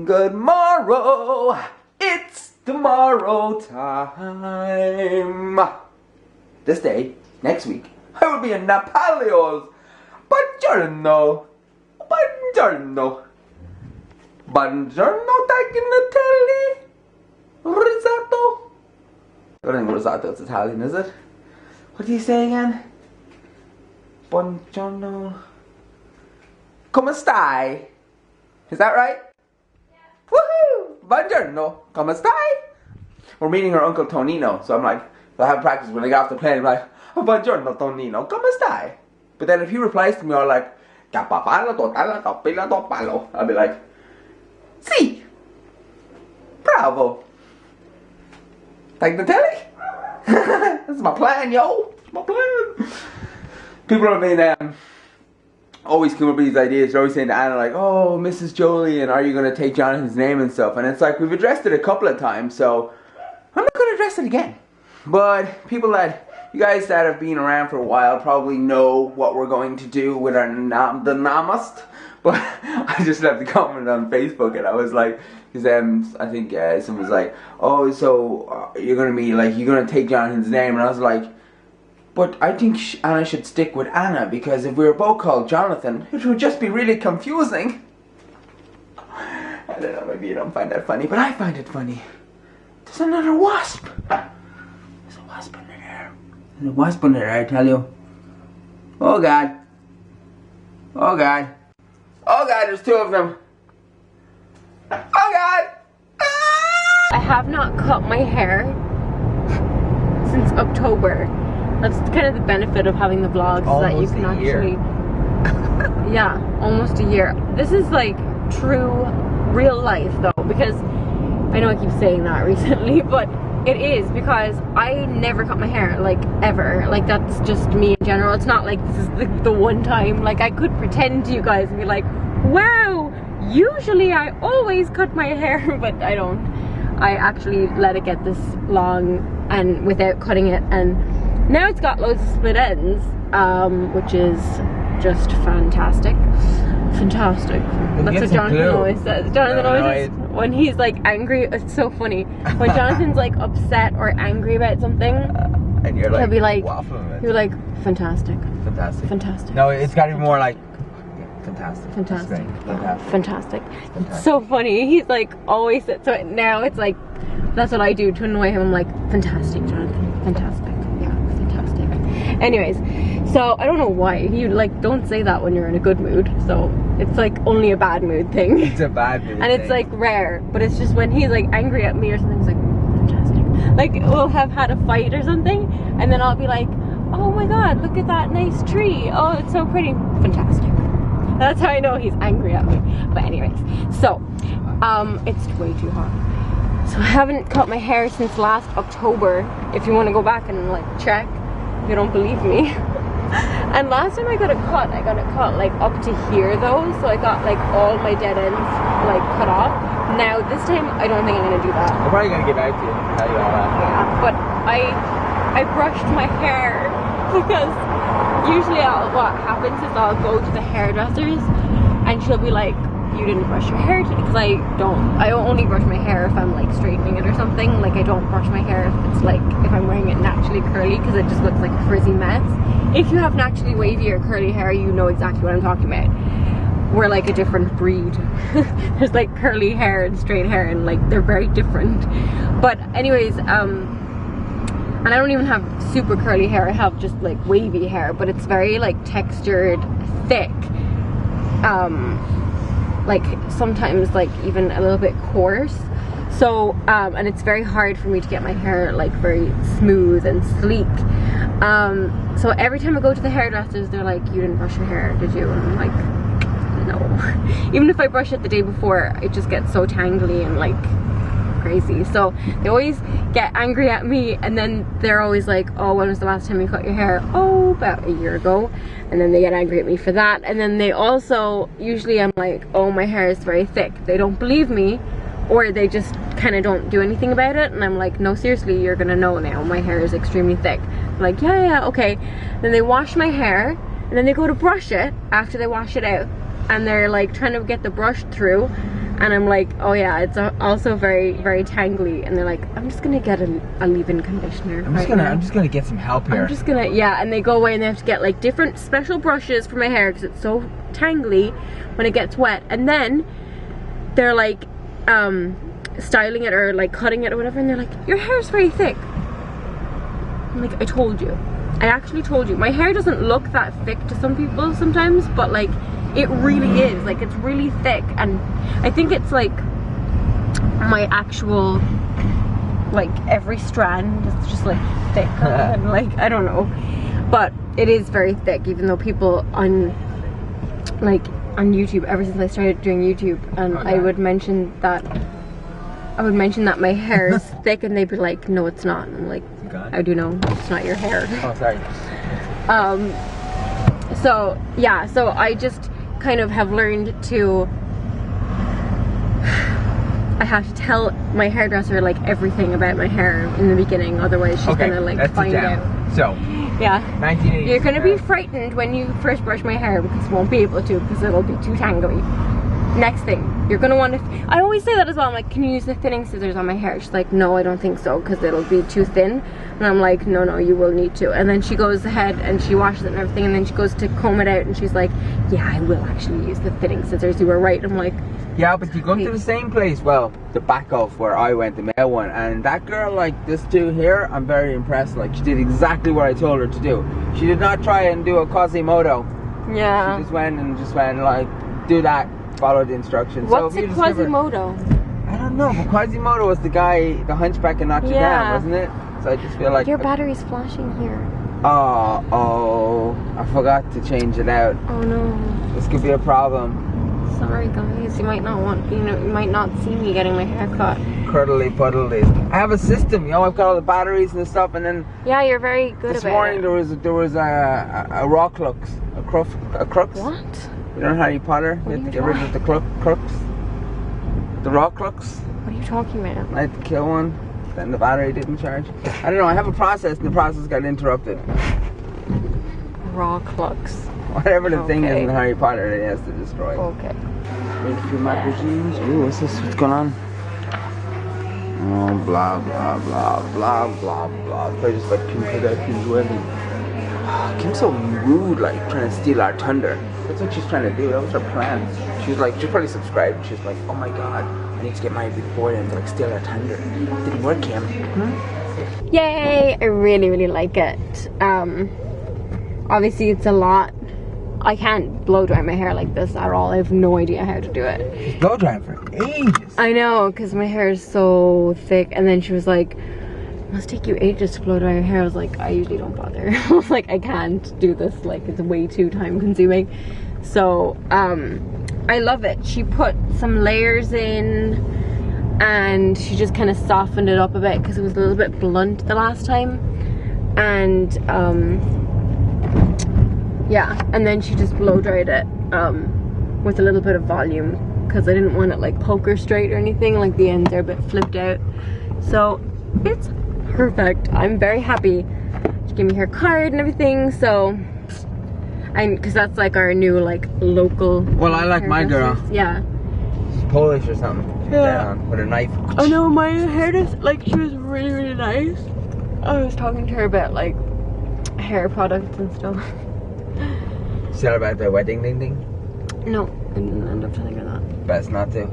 Good morrow, it's tomorrow time. This day, next week, I will be in Napoleon's. Buongiorno, buongiorno, buongiorno, tagliatelle, risotto. I don't think risotto is Italian, is it? What do you say again? Buongiorno. Come stai? Is that right? Yeah. Woohoo! Buongiorno. Come stai? We're meeting her Uncle Tonino, so I'm like, I have practice when I get off the plane. I'm like, oh, buongiorno Tonino. Come stai? But then if he replies to me, I'm like, I'll be like, si. Bravo. Tagliatelle? That's my plan, yo. That's my plan. People have been always coming up with these ideas. They're always saying to Anna, like, oh, Mrs. Jolie, and are you going to take Jonathan's name and stuff? And it's like, we've addressed it a couple of times, so I'm not going to address it again. But people that, you guys that have been around for a while probably know what we're going to do with our the Namast. But I just left a comment on Facebook, and I was like, because I think someone was like, oh, so you're going to be like, you're going to take Jonathan's name, and I was like, but I think Anna should stick with Anna, because if we were both called Jonathan, it would just be really confusing. I don't know, maybe you don't find that funny, but I find it funny. There's another wasp. There's a wasp under there. There's a wasp under there, I tell you. Oh God. Oh God. Oh God, there's two of them. Oh God. Ah! I have not cut my hair since October. That's kind of the benefit of having the vlogs, almost that you can actually, yeah, almost a year. This is like true real life though, because I know I keep saying that recently, but it is, because I never cut my hair, like, ever. Like, that's just me in general. It's not like this is the one time. Like, I could pretend to you guys and be like, wow, usually I always cut my hair, but I don't. I actually let it get this long and without cutting it, and now it's got loads of split ends, which is just fantastic. Fantastic. That's what Jonathan always says. Jonathan always says, when he's like angry, it's so funny. When Jonathan's like upset or angry about something, and you're like, he'll be like, waffling. you're like, fantastic. Fantastic. Fantastic. No, it's got to be more like, fantastic. Fantastic. Fantastic. Fantastic. It's so funny. He's like always, so now it's like, that's what I do to annoy him. I'm like, fantastic, Jonathan. Fantastic. Anyways, so I don't know why you like don't say that when you're in a good mood, so it's like only a bad mood thing. It's a bad mood and it's like rare, but it's just when he's like angry at me or something, it's like fantastic. Like we'll have had a fight or something, and then I'll be like, oh my god, look at that nice tree, oh it's so pretty, fantastic. That's how I know he's angry at me. But anyways, so it's way too hot. So I haven't cut my hair since last October. If you want to go back and like check, you don't believe me. And last time I got it cut like up to here though, so I got like all my dead ends like cut off. Now this time I don't think I'm gonna do that. I'm probably gonna get back to you and tell you all that. Yeah, but I brushed my hair because usually what happens is I'll go to the hairdressers and she'll be like, you didn't brush your hair today, because I only brush my hair if I'm like straightening it or something. Like I don't brush my hair if it's like, if I'm wearing it naturally curly, because it just looks like a frizzy mess. If you have naturally wavy or curly hair, you know exactly what I'm talking about. We're like a different breed. There's like curly hair and straight hair, and like they're very different. But anyways, and I don't even have super curly hair, I have just like wavy hair, but it's very like textured, thick, like sometimes like even a little bit coarse. So and it's very hard for me to get my hair like very smooth and sleek. So every time I go to the hairdressers, they're like, you didn't brush your hair, did you? And I'm like, no. Even if I brush it the day before, it just gets so tangly and like crazy. So they always get angry at me, and then they're always like, oh, when was the last time you cut your hair? Oh, about a year ago. And then they get angry at me for that. And then they also, usually I'm like, oh, my hair is very thick. They don't believe me, or they just kind of don't do anything about it. And I'm like, no, seriously, you're gonna know now, my hair is extremely thick. I'm like, yeah, okay. Then they wash my hair, and then they go to brush it after they wash it out, and they're like trying to get the brush through, And I'm like, oh yeah, it's also very, very tangly. And they're like, I'm just gonna get a leave-in conditioner. I'm just gonna get some help here. I'm just gonna, yeah. And they go away and they have to get like different special brushes for my hair because it's so tangly when it gets wet. And then they're like styling it or like cutting it or whatever. And they're like, your hair's very thick. I'm like, I told you. I actually told you. My hair doesn't look that thick to some people sometimes, but like it really is. Like it's really thick, and I think it's like my actual, like every strand is just like thick and like I don't know, but it is very thick. Even though people on YouTube, ever since I started doing YouTube, and I would mention that my hair is thick, and they'd be like, no, it's not. And I'm like, how do you know it's not your hair? Oh, sorry. So yeah, so I just kind of have learned to, I have to tell my hairdresser like everything about my hair in the beginning, otherwise she's gonna like find out. So yeah, 1980s. You're gonna be frightened when you first brush my hair because you won't be able to because it'll be too tangly. Next thing, you're gonna want to, I always say that as well, I'm like, can you use the thinning scissors on my hair? She's like, no, I don't think so, because it'll be too thin. And I'm like, no, you will need to. And then she goes ahead and she washes it and everything, and then she goes to comb it out and she's like, yeah, I will actually use the thinning scissors, you were right. I'm like, yeah, but you go to the same place, well, the back of where I went, the male one, and that girl, like this dude here, I'm very impressed. Like, she did exactly what I told her to do. She did not try and do a Quasimodo. yeah. She just went like, do that. Follow the instructions. What's so a Quasimodo? I don't know, but Quasimodo was the guy, the hunchback in Notre Dame, wasn't it? So I just feel like your battery's flashing here. Oh, I forgot to change it out. Oh no. This could be a problem. Sorry guys, you might not see me getting my hair cut. Cuddly puddly. I have a system, I've got all the batteries and stuff, and then yeah, you're very good this about morning it. there was a Rocklux, a crux. What? You know Harry Potter? You have to get rid of the crux. The Rocklux. What are you talking about? I had to kill one, then the battery didn't charge. I don't know, I have a process and the process got interrupted. Rocklux. Whatever the thing is in Harry Potter that he has to destroy. Okay. Wait for my regimes. Ooh, what's this? What's going on? Oh, blah, blah, blah, blah, blah, blah. Probably just like Kim Kardashian's wedding. Kim's so rude, like trying to steal our thunder. That's what she's trying to do. That was her plan. She's probably subscribed. She's like, oh my god, I need to get married before them to like steal our thunder. Didn't work, Kim. Yay! I really, really like it. Obviously it's a lot. I can't blow dry my hair like this at all. I have no idea how to do it. She's blow drying for ages. I know, because my hair is so thick. And then she was like, it must take you ages to blow dry your hair. I was like, I usually don't bother. I was like, I can't do this. Like, it's way too time consuming. So, I love it. She put some layers in and she just kind of softened it up a bit because it was a little bit blunt the last time. And, yeah, and then she just blow dried it with a little bit of volume because I didn't want it like poker straight or anything. Like the ends are a bit flipped out. So it's perfect. I'm very happy. She gave me her card and everything. So, because that's like our new like local. Well, I like my girl. Yeah. She's Polish or something. Yeah. Down with a knife. Oh no, my hairdresser, like she was really, really nice. I was talking to her about like hair products and stuff. Said about the wedding ding? No, I didn't end up telling her that. Best not to.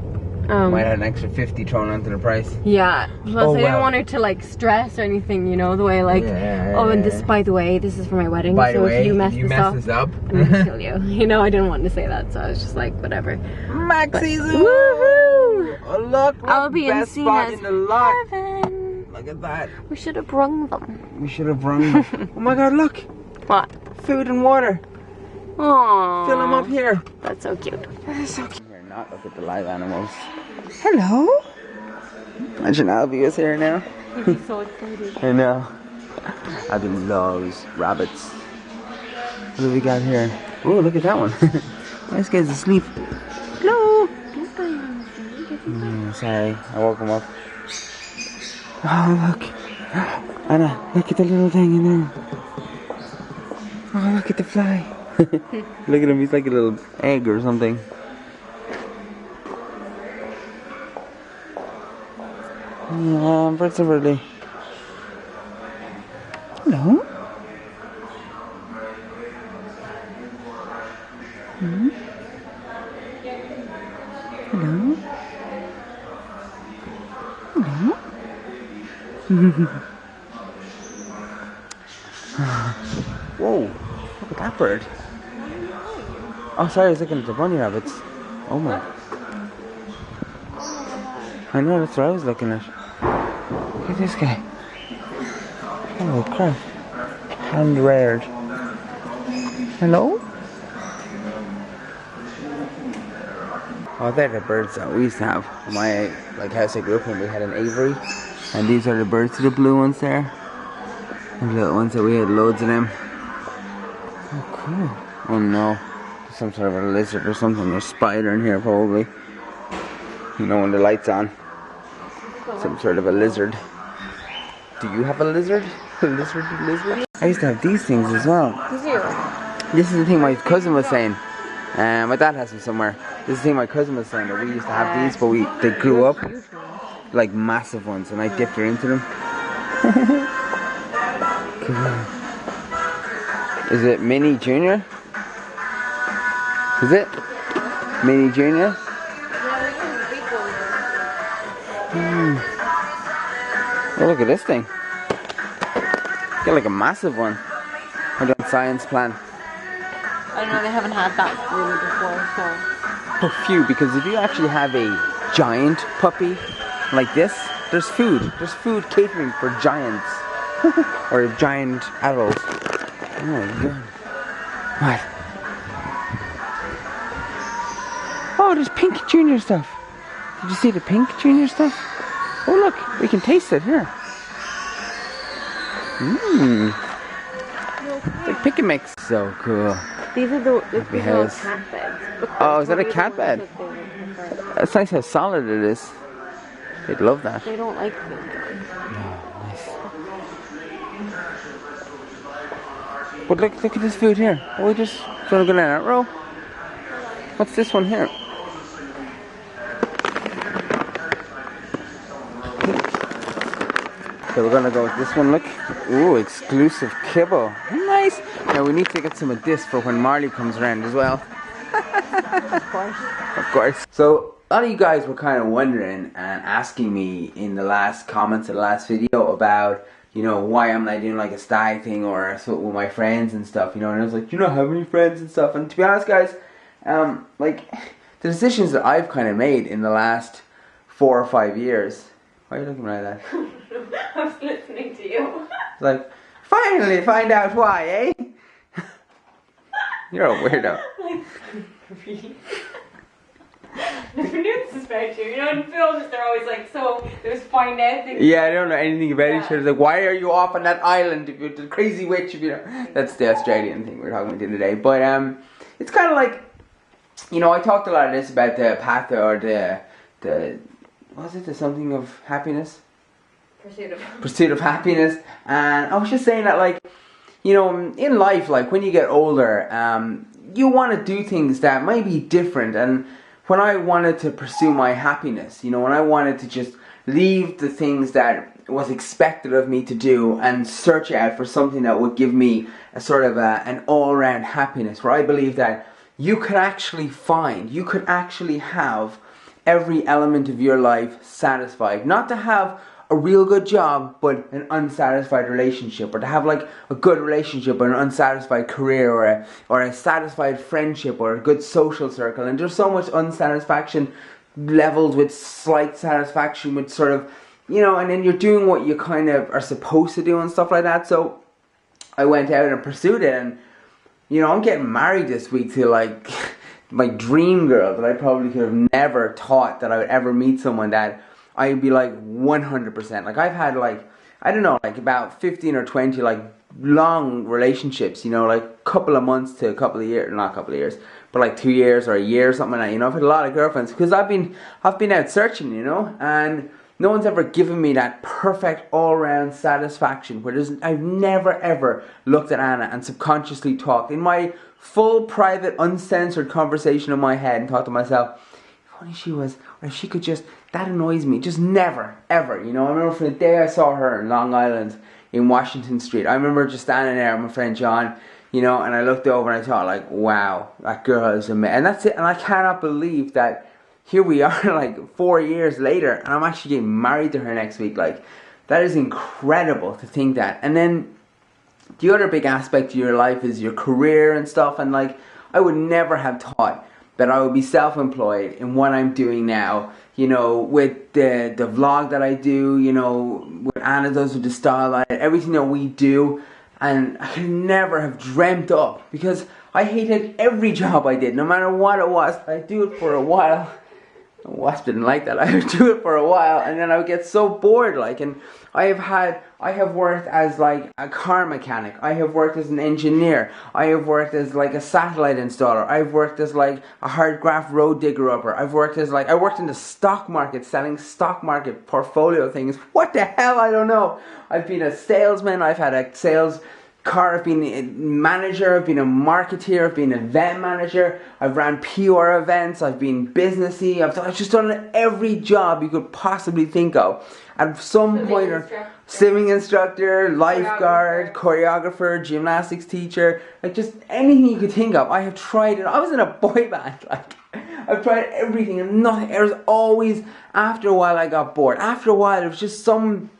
Might have an extra 50 thrown onto the price. Yeah. Plus I didn't want her to like stress or anything, you know, the way like, oh, and this, by the way, this is for my wedding. By so the way, if you mess this up, I'm gonna kill you. You know, I didn't want to say that, so I was just like, whatever. Maxi Zoo! Woohoo! Oh, look, I'll be best seen spot as in the lot. heaven. Look at that. We should have brung them. We should have rung them. Oh my god, look. What? Food and water. Aww. Fill them up here. That's so cute. That is so cute. Here, not look at the live animals. Hello. Imagine Albie was here now. He'd be so excited. I know. Albie loves rabbits. What do we got here? Oh, look at that one. This guy's asleep. Hello. Sorry, I woke him up. Oh, look. Anna, look at the little thing in there. Oh, look at the fly. Look at him, he's like a little egg or something. Birds are really... Hello? Hmm? Hello? Hello? Whoa, look at that bird. Oh, sorry, I was looking at the bunny rabbits. Oh my. I know, that's what I was looking at. Look at this guy. Oh crap. Hand reared. Hello? Oh, they're the birds that we used to have. In my house I grew up in, we had an aviary. And these are the birds, the blue ones there. And the little ones that we had loads of them. Oh cool. Oh no. There's some sort of a lizard or something. There's a spider in here probably. You know when the light's on. Some sort of a lizard. Do you have a lizard? A lizard? I used to have these things as well. Did you? This is the thing my cousin was saying. My dad has them somewhere. This is the thing my cousin was saying, that we used to have these, but they grew up like massive ones, and I dipped her into them. Cool. Is it Mini Junior? Is it? Mini Junior? Oh, look at this thing. Get like a massive one. We're doing science plan. I don't know, they haven't had that really before, so. Oh, phew, because if you actually have a giant puppy like this, there's food. There's food catering for giants. Or giant adults. Oh my god. What? Oh, there's pink junior stuff. Did you see the pink junior stuff? Oh look, we can taste it here. Mmm. It's like pick and mix. So cool. These are the cat beds. Oh, is that a cat bed? It's nice how solid it is. They'd love that. They don't like them. Oh, nice. But look at this food here. Are we just sort of going down that row? What's this one here? So we're gonna go with this one, look. Ooh, exclusive kibble. Nice. Now we need to get some of this for when Marley comes around as well. Of course. Of course. So a lot of you guys were kind of wondering and asking me in the last comments of the last video about, you know, why I'm not doing like a stag thing or so with my friends and stuff, you know, and I was like, you don't have any friends and stuff. And to be honest guys, like the decisions that I've kind of made in the last 4 or 5 years. Why are you looking like that? I was listening to you. It's like, finally find out why, eh? You're a weirdo. Never knew this is about you. You know, in films they're always like, so there's find out things. Yeah, I don't know anything about each other. Like, why are you off on that island if you're the crazy witch? If you know, that's the Australian thing we're talking about today. But it's kind of like, you know, I talked a lot of this about the path or the was it the something of happiness? Pursuit of happiness. And I was just saying that, like, you know, in life, like when you get older, you want to do things that might be different. And when I wanted to pursue my happiness, you know, when I wanted to just leave the things that was expected of me to do and search out for something that would give me a sort of an all-round happiness, where I believe that you could actually have every element of your life satisfied. Not to have a real good job, but an unsatisfied relationship, or to have like a good relationship but an unsatisfied career, or a satisfied friendship, or a good social circle. And there's so much unsatisfaction levels with slight satisfaction with sort of, you know, and then you're doing what you kind of are supposed to do and stuff like that. So I went out and pursued it, and you know, I'm getting married this week to like my dream girl that I probably could have never thought that I would ever meet someone that I'd be like 100%. Like I've had like, I don't know, like about 15 or 20 like long relationships, you know, like a couple of months to a couple of years, not a couple of years, but like 2 years or a year or something like that, you know. I've had a lot of girlfriends because I've been out searching, you know, and no one's ever given me that perfect all-round satisfaction where I've never ever looked at Anna and subconsciously talked in my full private uncensored conversation in my head and thought to myself, if if only she was, or if she could just, that annoys me. Just never, ever, you know. I remember from the day I saw her in Long Island, in Washington Street, I remember just standing there with my friend John, you know, and I looked over and I thought, like, wow, that girl is amazing. And that's it. And I cannot believe that here we are, like, 4 years later, and I'm actually getting married to her next week. Like, that is incredible to think that. And then the other big aspect of your life is your career and stuff. And, like, I would never have thought that I would be self-employed in what I'm doing now, you know, with the vlog that I do, you know, what Anna does with the style line, everything that we do. And I could never have dreamt up, because I hated every job I did, no matter what it was. I'd do it for a while. Wasp didn't like that. I would do it for a while, and then I would get so bored, like, and I have worked as, like, a car mechanic. I have worked as an engineer. I have worked as, like, a satellite installer. I've worked as, like, a hard graft road digger upper. I've worked as, like, I worked in the stock market, selling stock market portfolio things. What the hell? I don't know. I've been a salesman. I've had a sales car. I've been a manager. I've been a marketeer. I've been an event manager. I've ran PR events. I've been businessy. I've just done every job you could possibly think of. At some point, swimming instructor, lifeguard, choreographer, gymnastics teacher, like just anything you could think of. I have tried it. I was in a boy band. Like, I've tried everything and nothing. It was always, after a while I got bored. After a while, it was just some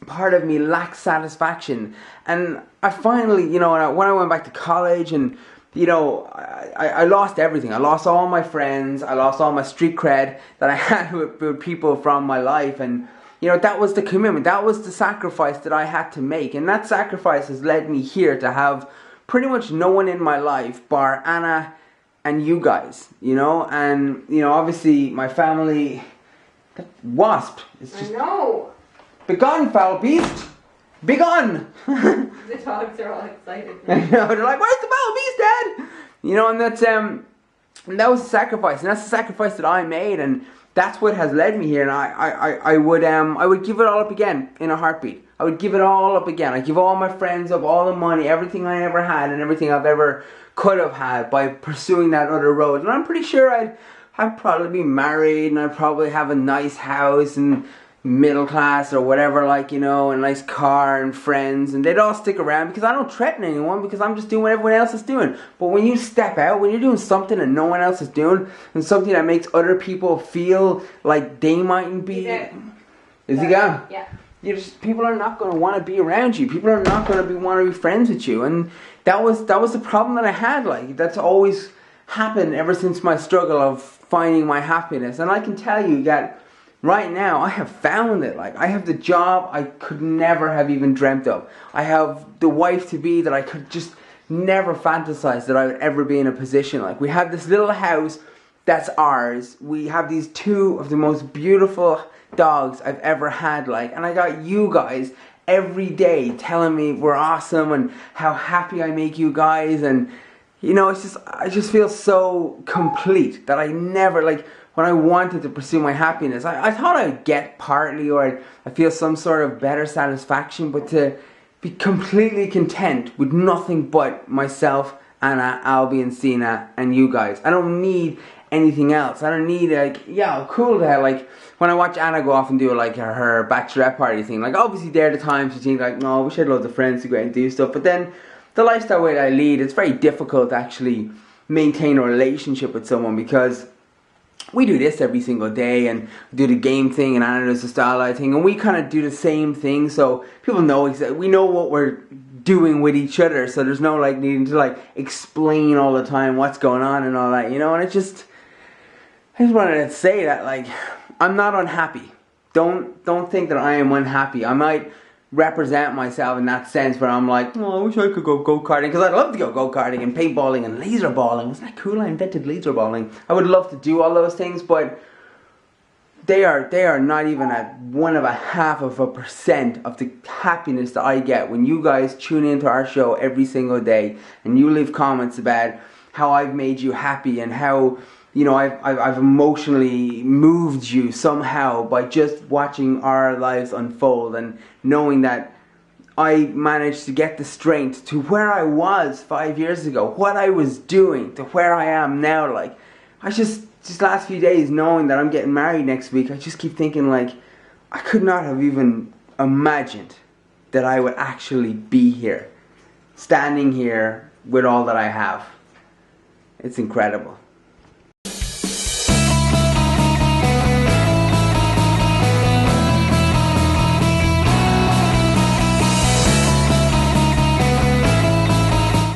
part of me lacked satisfaction. And I finally, you know, when I went back to college, and you know, I lost everything. I lost all my friends. I lost all my street cred that I had with people from my life. And you know, that was the commitment. That was the sacrifice that I had to make. And that sacrifice has led me here to have pretty much no one in my life bar Anna and you guys, you know. And you know, obviously my family, Wasp, is just, I know. begone, foul beast! Begone! The dogs are all excited now. I know, they're like, where's the foul beast, Dad? You know, and that's and that was a sacrifice, and that's the sacrifice that I made, and that's what has led me here. And I would give it all up again in a heartbeat. I would give it all up again. I'd give all my friends up, all the money, everything I ever had, and everything I've ever could have had by pursuing that other road. And I'm pretty sure I'd probably be married, and I'd probably have a nice house and middle class or whatever, like, you know, a nice car and friends, and they'd all stick around because I don't threaten anyone, because I'm just doing what everyone else is doing. But when you step out, when you're doing something that no one else is doing, and something that makes other people feel like they mightn't be, is he gone? Yeah. People are not going to want to be around you. People are not going to want to be friends with you, and that was the problem that I had. Like, that's always happened ever since my struggle of finding my happiness. And I can tell you that right now, I have found it. Like, I have the job I could never have even dreamt of. I have the wife-to-be that I could just never fantasize that I would ever be in a position like. We have this little house that's ours. We have these two of the most beautiful dogs I've ever had, like. And I got you guys every day telling me we're awesome and how happy I make you guys. And, you know, it's just, I just feel so complete that I never, like, when I wanted to pursue my happiness, I thought I'd get partly, or I'd feel some sort of better satisfaction, but to be completely content with nothing but myself, Anna, Albie and Sina, and you guys. I don't need anything else. I don't need, like, yeah, cool to have, like, when I watch Anna go off and do, like, her bachelorette party thing, like, obviously there are the times you think, like, no, we should have loads of friends to go out and do stuff, but then the lifestyle way that I lead, it's very difficult to actually maintain a relationship with someone, because we do this every single day, and we do the game thing, and Anna does the starlight thing, and we kind of do the same thing, so people know exactly, we know what we're doing with each other, so there's no, like, needing to, like, explain all the time what's going on and all that, you know. And it just, I just wanted to say that, like, I'm not unhappy. Don't think that I am unhappy. I might represent myself in that sense where I'm like, oh, I wish I could go go-karting, because I'd love to go go-karting and paintballing and laser balling. Wasn't that cool? I invented laser balling. I would love to do all those things, but they are not even at 1.5% of the happiness that I get when you guys tune into our show every single day and you leave comments about how I've made you happy and how, you know, I've emotionally moved you somehow by just watching our lives unfold, and knowing that I managed to get the strength to where I was 5 years ago, what I was doing, to where I am now. Like, I just last few days knowing that I'm getting married next week, I just keep thinking like, I could not have even imagined that I would actually be here, standing here with all that I have. It's incredible.